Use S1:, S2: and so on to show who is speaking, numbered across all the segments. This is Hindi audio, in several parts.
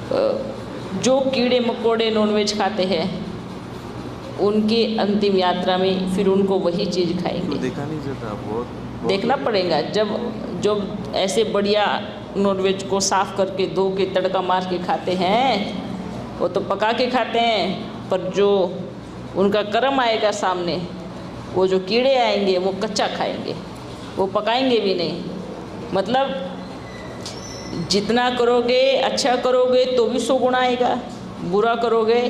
S1: जो कीड़े मकोड़े नॉनवेज खाते हैं उनके अंतिम यात्रा में फिर उनको वही चीज़ खाएंगे।
S2: देखा नहीं जाता, बहुत
S1: देखना पड़ेगा। जब ऐसे बढ़िया नॉनवेज को साफ़ करके धो के तड़का मार के खाते हैं, वो तो पका के खाते हैं, पर जो उनका कर्म आएगा सामने, वो जो कीड़े आएंगे वो कच्चा खाएंगे, वो पकाएंगे भी नहीं। मतलब जितना करोगे, अच्छा करोगे तो भी 100 गुना आएगा, बुरा करोगे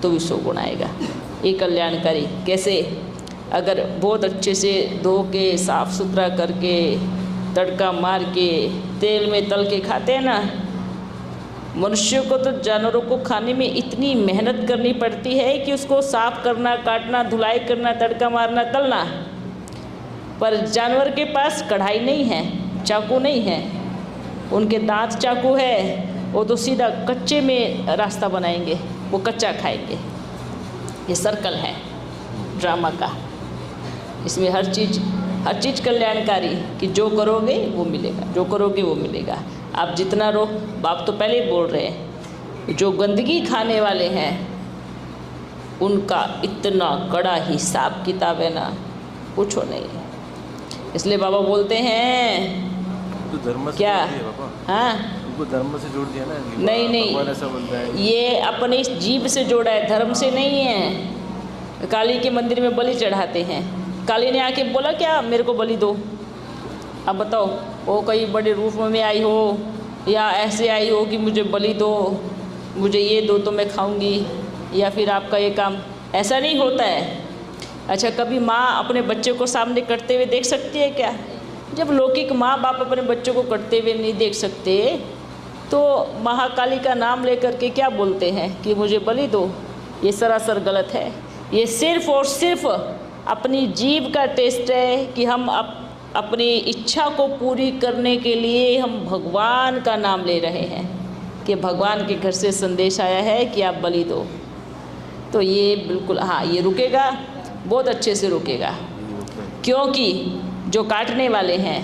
S1: तो भी 100 गुना आएगा। ये कल्याणकारी कैसे? अगर बहुत अच्छे से धो के साफ़ सुथरा करके तड़का मार के तेल में तल के खाते हैं ना, मनुष्य को तो जानवरों को खाने में इतनी मेहनत करनी पड़ती है कि उसको साफ़ करना, काटना, धुलाई करना, तड़का मारना, तलना। पर जानवर के पास कढ़ाई नहीं है, चाकू नहीं है, उनके दांत चाकू है, वो तो सीधा कच्चे में रास्ता बनाएंगे, वो कच्चा खाएंगे। ये सर्कल है ड्रामा का। इसमें हर चीज़ कल्याणकारी कि जो करोगे वो मिलेगा, जो करोगे वो मिलेगा। आप जितना बाप तो पहले ही बोल रहे हैं, जो गंदगी खाने वाले हैं उनका इतना कड़ा हिसाब किताब है ना, पूछो नहीं। इसलिए बाबा बोलते हैं
S2: तो धर्म से
S1: क्या, हाँ
S2: उनको धर्म से जोड़ दिया ना।
S1: नहीं,
S2: ऐसा बोलता है, ये
S1: अपने जीव से जोड़ा है, धर्म से नहीं है। काली के मंदिर में बलि चढ़ाते हैं, काली ने आके बोला क्या मेरे को बलि दो। अब बताओ, वो कई बड़े रूप में आई हो या ऐसे आई हो कि मुझे बलि दो, मुझे ये दो तो मैं खाऊंगी, या फिर आपका ये काम, ऐसा नहीं होता है। अच्छा, कभी माँ अपने बच्चे को सामने कटते हुए देख सकती है क्या? जब लौकिक माँ बाप अपने बच्चों को कटते हुए नहीं देख सकते तो महाकाली का नाम लेकर के क्या बोलते हैं कि मुझे बलि दो? ये सरासर गलत है। ये सिर्फ और सिर्फ अपनी जीभ का टेस्ट है कि हम अपनी इच्छा को पूरी करने के लिए हम भगवान का नाम ले रहे हैं कि भगवान के घर से संदेश आया है कि आप बलि दो। तो ये बिल्कुल, हाँ, ये रुकेगा, बहुत अच्छे से रुकेगा, क्योंकि जो काटने वाले हैं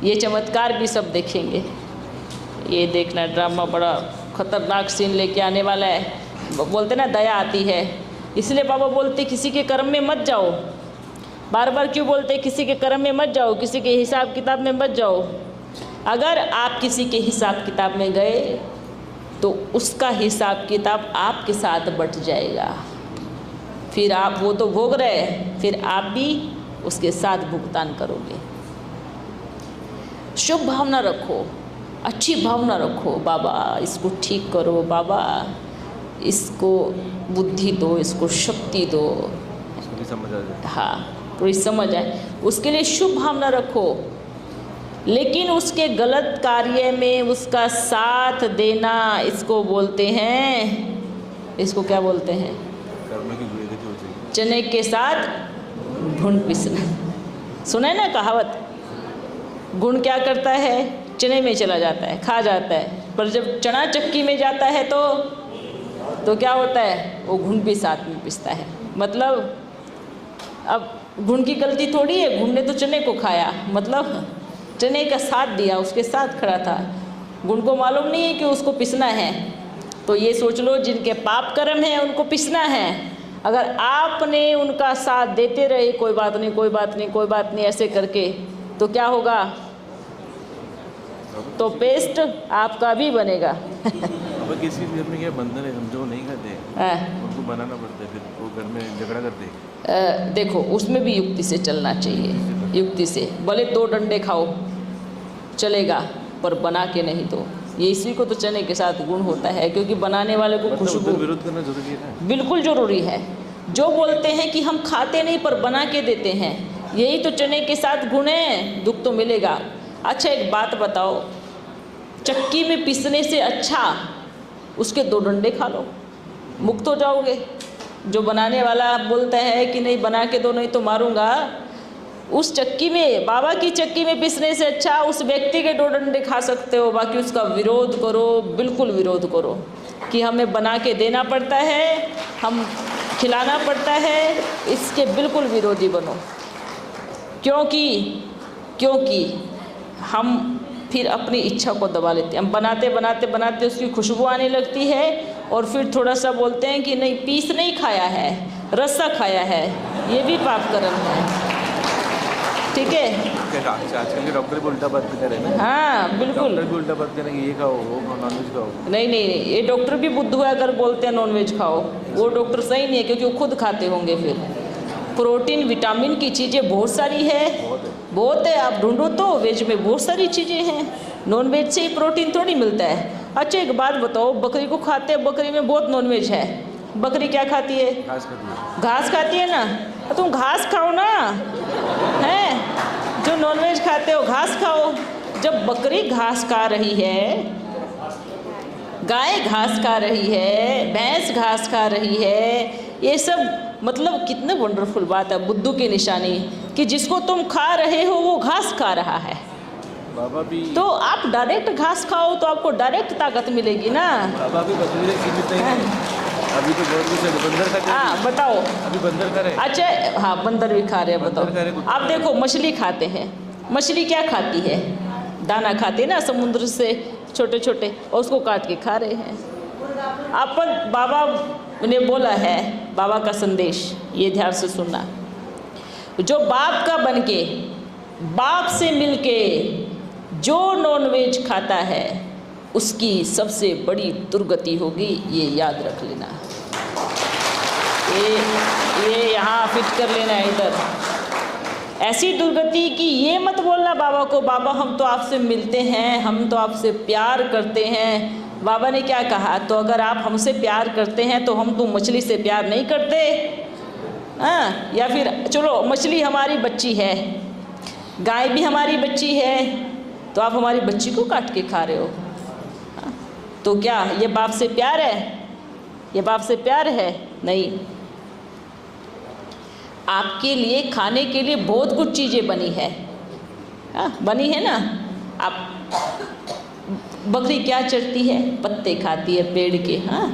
S1: ये चमत्कार भी सब देखेंगे। ये देखना, ड्रामा बड़ा खतरनाक सीन लेके आने वाला है। बोलते ना दया आती है, इसलिए बाबा बोलते किसी के कर्म में मत जाओ। बार बार क्यों बोलते किसी के कर्म में मत जाओ, किसी के हिसाब किताब में मत जाओ। अगर आप किसी के हिसाब किताब में गए तो उसका हिसाब किताब आपके साथ बट जाएगा। फिर आप, वो तो भोग रहे हैं, फिर आप भी उसके साथ भुगतान करोगे। शुभ भावना रखो, अच्छी भावना रखो, बाबा इसको ठीक करो, बाबा इसको बुद्धि दो, इसको शक्ति दो,
S2: समझ आ जाए।
S1: हाँ, थोड़ी समझ आए, उसके लिए शुभ भावना रखो। लेकिन उसके गलत कार्य में उसका साथ देना, इसको बोलते हैं, इसको क्या बोलते हैं?
S2: कर्म की विरोधी हो जाएगी।
S1: चने के साथ घुन पिसना। सुना है ना कहावत? गुण क्या करता है? चने में चला जाता है, खा जाता है, पर जब चना चक्की में जाता है तो क्या होता है? वो घुन भी साथ में पिसता है। मतलब अब घुन की गलती थोड़ी है, घुन ने तो चने को खाया, मतलब चने का साथ दिया, उसके साथ खड़ा था। गुण को मालूम नहीं है कि उसको पिसना है। तो ये सोच लो, जिनके पाप कर्म हैं उनको पिसना है। अगर आपने उनका साथ देते रहे, कोई बात नहीं, कोई बात नहीं, कोई बात नहीं, ऐसे करके, तो क्या होगा? तो पेस्ट आपका भी बनेगा।
S2: अब किसी घर में क्या बंधन है, हम जो नहीं खाते उनको बनाना पड़ता है, फिर वो घर में झगड़ा करते हैं।
S1: देखो, उसमें भी युक्ति से चलना चाहिए, युक्ति से। भले 2 डंडे खाओ चलेगा, पर बना के नहीं दो। ये इसी को तो चने के साथ गुण होता है, क्योंकि बनाने वाले को खुशबू,
S2: विरोध करना जरूरी है ना?
S1: बिल्कुल जरूरी है। जो बोलते हैं कि हम खाते नहीं पर बना के देते हैं, यही तो चने के साथ गुण है, दुख तो मिलेगा। अच्छा, एक बात बताओ, चक्की में पीसने से अच्छा उसके 2 डंडे खा लो, मुक्त हो जाओगे। जो बनाने वाला बोलता है कि नहीं बना के दो, नहीं तो मारूंगा, उस चक्की में, बाबा की चक्की में पीसने से अच्छा उस व्यक्ति के 2 डंडे खा सकते हो। बाकी उसका विरोध करो, बिल्कुल विरोध करो कि हमें बना के देना पड़ता है, हम खिलाना पड़ता है, इसके बिल्कुल विरोधी बनो। क्योंकि हम फिर अपनी इच्छा को दबा लेते हैं। हम बनाते बनाते बनाते उसकी खुशबू आने लगती है और फिर थोड़ा सा बोलते हैं कि नहीं, पीस नहीं खाया है, रस्सा खाया है, ये भी पाप कर्म है। ठीक है,
S2: आजकल के डॉक्टर भी उल्टा बात कर रहे हैं ना।
S1: हाँ बिल्कुल,
S2: डॉक्टर भी उल्टा बात करेंगे, ये खाओ, वो नॉनवेज खाओ।
S1: नहीं नहीं नहीं, ये डॉक्टर भी बुद्धू है अगर बोलते हैं नॉनवेज खाओ, वो डॉक्टर सही नहीं है, क्योंकि वो खुद खाते होंगे। फिर प्रोटीन विटामिन की चीज़ें बहुत सारी है, बहुत है, आप ढूंढो तो वेज में बहुत सारी चीज़ें हैं, नॉन वेज से ही प्रोटीन थोड़ी मिलता है। अच्छा एक बात बताओ, बकरी को खाते हैं, बकरी में बहुत नॉन वेज है, बकरी क्या खाती है?
S2: घास खाती है।
S1: घास खाती है ना, तो तुम घास खाओ ना, हैं? जो नॉन वेज खाते हो घास खाओ। जब बकरी घास खा रही है, गाय घास खा रही है, भैंस घास खा रही है, ये सब मतलब कितने वंडरफुल बात है, बुद्धू की निशानी कि जिसको तुम खा रहे हो वो घास खा रहा है।
S2: बाबा भी
S1: तो आप डायरेक्ट घास खाओ तो आपको डायरेक्ट ताकत मिलेगी ना।
S2: बाबा भी बकरी सीमित नहीं, अभी तो बहुत कुछ है, बंदर खाते हैं।
S1: हाँ बताओ,
S2: अभी बंदर खा रहे हैं।
S1: अच्छा हाँ बंदर भी खा रहे हैं,
S2: बंदर खा रहे
S1: बताओ।
S2: हैं,
S1: आप देखो मछली खाते हैं, मछली क्या खाती है? दाना खाते हैं ना, समुद्र से छोटे छोटे, और उसको काट के खा रहे हैं। अपन बाबा ने बोला है, बाबा का संदेश ये ध्यान से सुनना, जो बाप का बनके बाप से मिलके जो नॉनवेज खाता है उसकी सबसे बड़ी दुर्गति होगी, ये याद रख लेना। ये यहाँ फिट कर लेना है इधर। ऐसी दुर्गति कि ये मत बोलना बाबा को, बाबा हम तो आपसे मिलते हैं, हम तो आपसे प्यार करते हैं। बाबा ने क्या कहा? तो अगर आप हमसे प्यार करते हैं तो हम तो मछली से प्यार नहीं करते, हाँ? या फिर चलो मछली हमारी बच्ची है, गाय भी हमारी बच्ची है, तो आप हमारी बच्ची को काट के खा रहे हो, हाँ? तो क्या ये बाप से प्यार है? ये बाप से प्यार है? नहीं। आपके लिए खाने के लिए बहुत कुछ चीज़ें बनी है, हाँ बनी है ना। आप बकरी क्या चरती है? पत्ते खाती है पेड़ के, हाँ?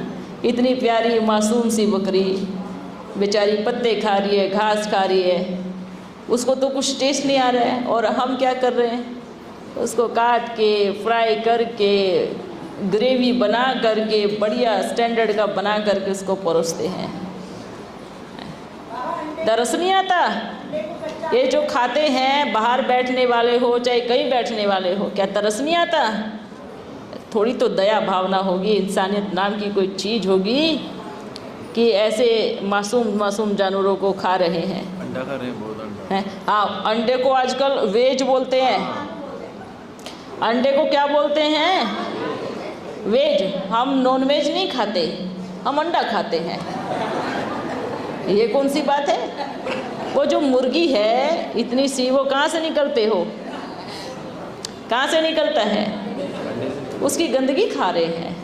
S1: इतनी प्यारी मासूम सी बकरी बेचारी पत्ते खा रही है, घास खा रही है, उसको तो कुछ टेस्ट नहीं आ रहा है। और हम क्या कर रहे हैं? उसको काट के फ्राई करके ग्रेवी बना करके बढ़िया स्टैंडर्ड का बना करके उसको परोसते हैं। दरस नहीं आता? ये जो खाते हैं, बाहर बैठने वाले हो चाहे कहीं बैठने वाले हो, क्या तरस नहीं आता? थोड़ी तो दया भावना होगी, इंसानियत नाम की कोई चीज़ होगी कि ऐसे मासूम मासूम जानवरों को खा रहे हैं।
S2: अंडा खा रहे हैं, बहुत अंडा
S1: हैं। हाँ, अंडे को आजकल वेज बोलते हैं। अंडे को क्या बोलते हैं? वेज। हम नॉन वेज नहीं खाते, हम अंडा खाते हैं। ये कौन सी बात है? वो जो मुर्गी है इतनी सी, वो कहाँ से निकलते हो? कहाँ से निकलता है? उसकी गंदगी खा रहे हैं।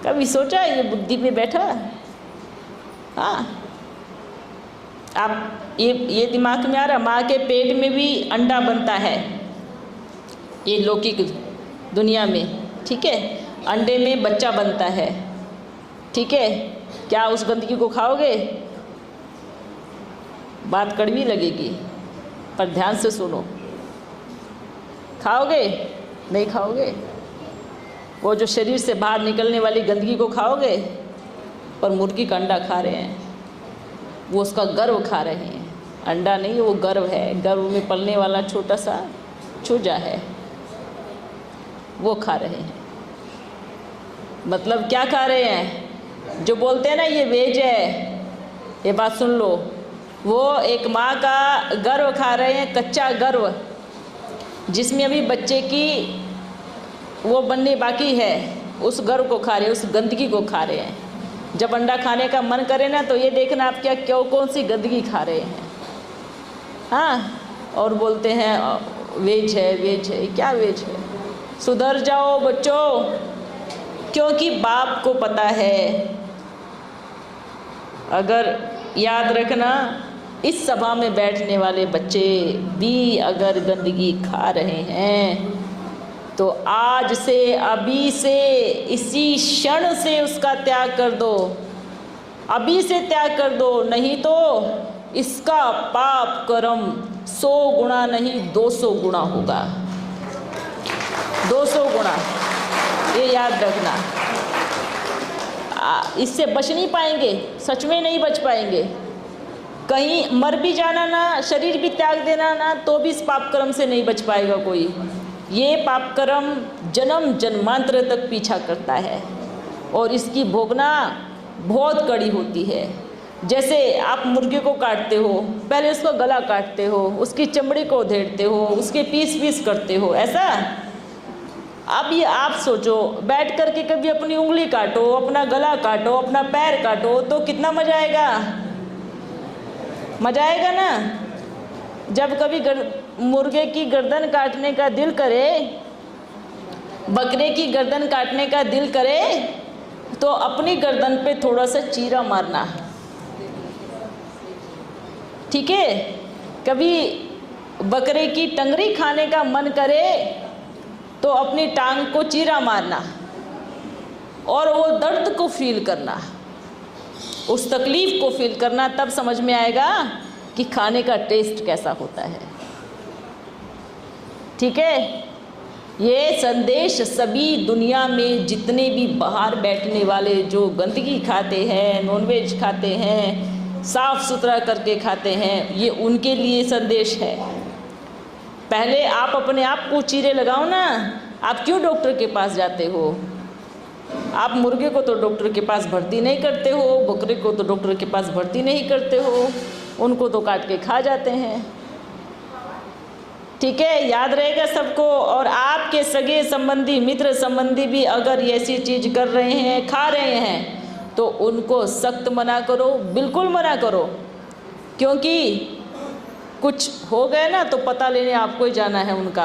S1: कभी सोचा ये बुद्धि पे बैठा? हाँ, आप ये दिमाग में आ रहा, माँ के पेट में भी अंडा बनता है, ये लौकिक दुनिया में, ठीक है? अंडे में बच्चा बनता है, ठीक है? क्या उस गंदगी को खाओगे? बात कड़वी लगेगी, पर ध्यान से सुनो। खाओगे? नहीं खाओगे। वो जो शरीर से बाहर निकलने वाली गंदगी को खाओगे? पर मुर्गी का अंडा खा रहे हैं, वो उसका गर्व खा रहे हैं। अंडा नहीं, वो गर्व है, गर्व में पलने वाला छोटा सा चूजा है, वो खा रहे हैं। मतलब क्या खा रहे हैं? जो बोलते हैं ना ये वेज है, ये बात सुन लो, वो एक माँ का गर्व खा रहे हैं, कच्चा गर्व, जिसमें अभी बच्चे की वो बनने बाकी है, उस गर्व को खा रहे हैं, उस गंदगी को खा रहे हैं। जब अंडा खाने का मन करे ना, तो ये देखना आप क्या क्यों कौन सी गंदगी खा रहे हैं, हाँ? और बोलते हैं वेज है, वेज है। क्या वेज है? सुधर जाओ बच्चों, क्योंकि बाप को पता है। अगर याद रखना, इस सभा में बैठने वाले बच्चे भी अगर गंदगी खा रहे हैं तो आज से, अभी से, इसी क्षण से उसका त्याग कर दो, अभी से त्याग कर दो, नहीं तो इसका पाप कर्म 100 गुना नहीं 200 गुना होगा। 200 गुना, ये याद रखना। इससे बच नहीं पाएंगे, सच में नहीं बच पाएंगे। कहीं मर भी जाना ना, शरीर भी त्याग देना ना, तो भी इस पाप कर्म से नहीं बच पाएगा कोई। ये पाप कर्म जन्म जन्मांतर तक पीछा करता है और इसकी भोगना बहुत कड़ी होती है। जैसे आप मुर्गे को काटते हो, पहले उसका गला काटते हो, उसकी चमड़ी को उधेड़ते हो, उसके पीस पीस करते हो, ऐसा। अब ये आप सोचो, बैठ कर के कभी अपनी उंगली काटो, अपना गला काटो, अपना पैर काटो, तो कितना मजा आएगा, मजा आएगा ना। जब कभी मुर्गे की गर्दन काटने का दिल करे, बकरे की गर्दन काटने का दिल करे, तो अपनी गर्दन पे थोड़ा सा चीरा मारना, ठीक है। कभी बकरे की टंगरी खाने का मन करे तो अपनी टांग को चीरा मारना और वो दर्द को फील करना, उस तकलीफ को फील करना, तब समझ में आएगा कि खाने का टेस्ट कैसा होता है, ठीक है। ये संदेश सभी दुनिया में जितने भी बाहर बैठने वाले जो गंदगी खाते हैं, नॉनवेज खाते हैं, साफ़ सुथरा करके खाते हैं, ये उनके लिए संदेश है। पहले आप अपने आप को चीरे लगाओ ना। आप क्यों डॉक्टर के पास जाते हो? आप मुर्गे को तो डॉक्टर के पास भर्ती नहीं करते हो, बकरे को तो डॉक्टर के पास भर्ती नहीं करते हो, उनको तो काट के खा जाते हैं, ठीक है। याद रहेगा सबको। और आपके सगे संबंधी, मित्र संबंधी भी अगर ऐसी चीज़ कर रहे हैं, खा रहे हैं, तो उनको सख्त मना करो, बिल्कुल मना करो, क्योंकि कुछ हो गया ना तो पता लेने आपको ही जाना है उनका।